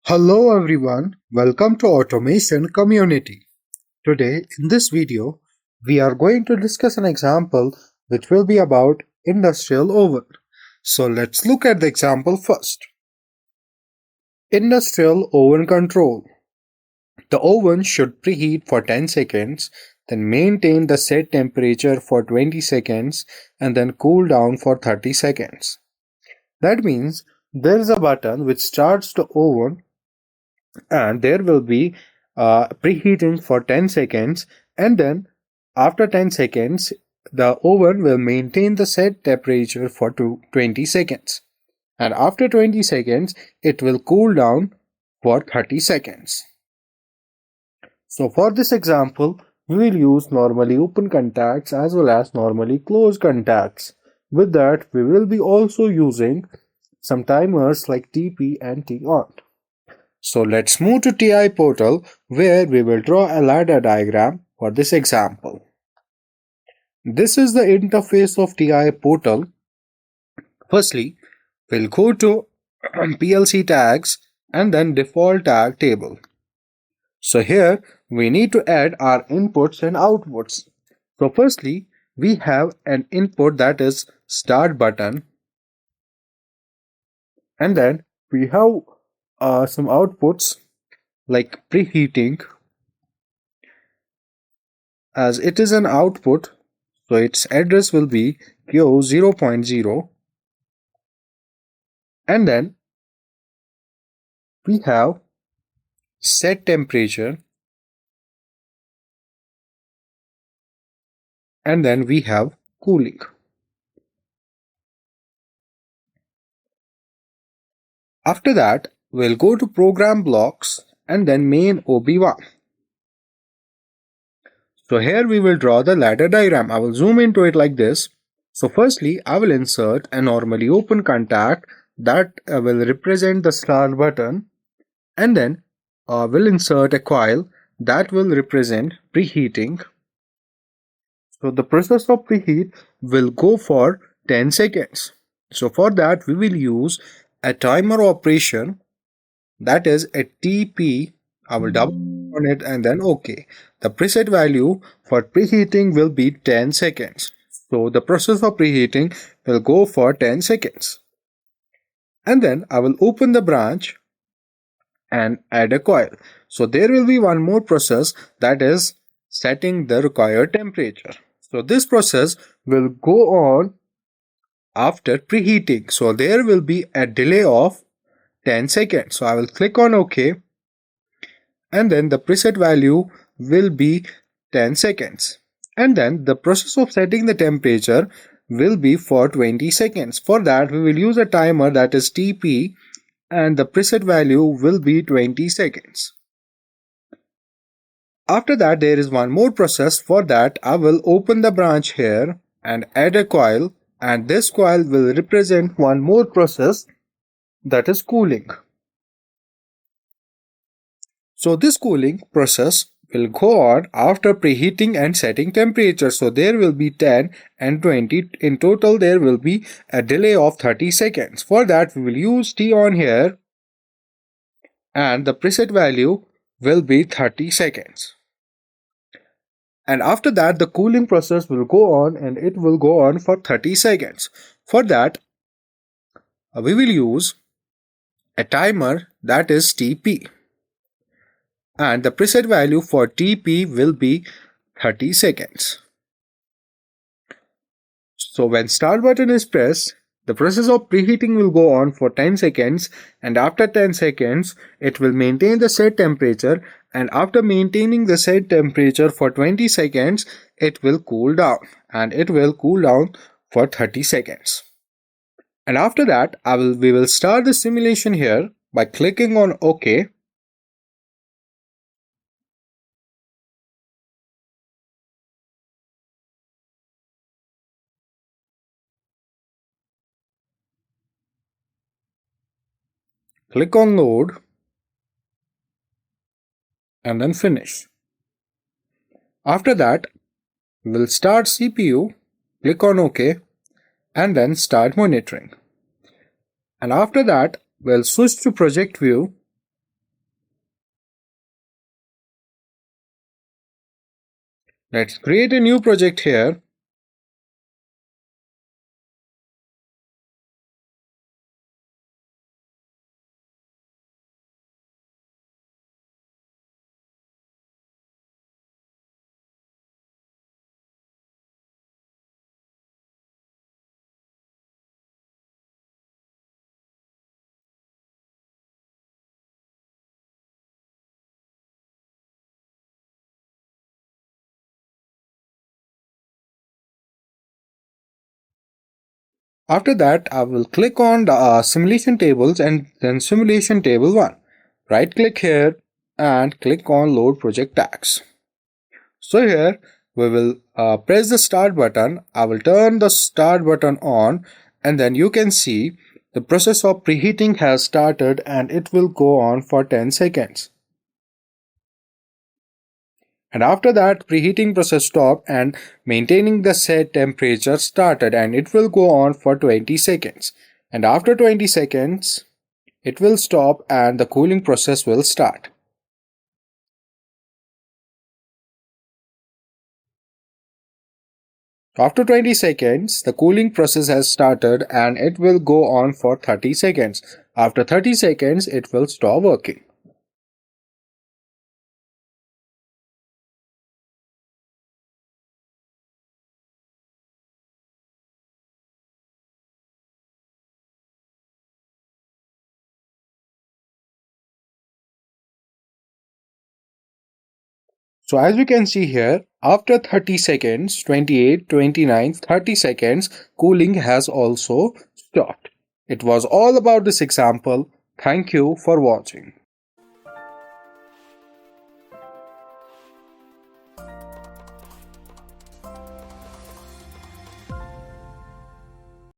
Hello everyone, welcome to Automation Community. Today in this video, we are going to discuss an example which will be about industrial oven. So let's look at the example first. Industrial oven control. The oven should preheat for 10 seconds, then maintain the set temperature for 20 seconds and then cool down for 30 seconds. That means there is a button which starts the oven and there will be preheating for 10 seconds, and then after 10 seconds the oven will maintain the set temperature for 20 seconds, and after 20 seconds it will cool down for 30 seconds. So for this example we will use normally open contacts as well as normally closed contacts. With that we will be also using some timers like TP and T-on. So let's move to TI portal where we will draw a ladder diagram for this example. This is the interface of TI portal. Firstly, we'll go to PLC tags and then default tag table. So here we need to add our inputs and outputs. So firstly, we have an input that is start button, and then we have some outputs like preheating. As it is an output, so its address will be Q 0.0, and then we have set temperature, and then we have cooling. After that, we'll go to program blocks and then main OB1. So here we will draw the ladder diagram. I will zoom into it like this. So firstly, I will insert a normally open contact that will represent the start button, and then we'll insert a coil that will represent preheating. So the process of preheat will go for 10 seconds. So for that we will use a timer operation, that is a TP. I will double on it and then OK. The preset value for preheating will be 10 seconds. So the process of preheating will go for 10 seconds. And then I will open the branch and add a coil. So there will be one more process, that is setting the required temperature. So this process will go on after preheating. So there will be a delay of 10 seconds. So I will click on OK, and then the preset value will be 10 seconds. And then the process of setting the temperature will be for 20 seconds. For that we will use a timer, that is TP, and the preset value will be 20 seconds. After that there is one more process. For that I will open the branch here and add a coil, and this coil will represent one more process, that is cooling. So this cooling process will go on after preheating and setting temperature. So there will be 10 and 20. In total there will be a delay of 30 seconds. For that we will use T on here, and the preset value will be 30 seconds. And after that the cooling process will go on, and it will go on for 30 seconds. For that we will use a timer, that is TP, and the preset value for TP will be 30 seconds. So when start button is pressed, the process of preheating will go on for 10 seconds, and after 10 seconds it will maintain the set temperature, and after maintaining the set temperature for 20 seconds it will cool down, and it will cool down for 30 seconds. And after that we will start the simulation here by clicking on OK. Click on load and then finish. After that we'll start CPU, click on OK, and then start monitoring. And after that we'll switch to project view Let's create a new project here. After that, I will click on the simulation tables and then simulation table 1. Right click here and click on load project tags. So here we will press the start button. I will turn the start button on and then you can see the process of preheating has started and it will go on for 10 seconds. And after that, preheating process stopped and maintaining the set temperature started and it will go on for 20 seconds. And after 20 seconds, it will stop and the cooling process will start. After 20 seconds, the cooling process has started and it will go on for 30 seconds. After 30 seconds, it will stop working. So as we can see here, after 30 seconds, 28, 29, 30 seconds, cooling has also stopped. It was all about this example. Thank you for watching.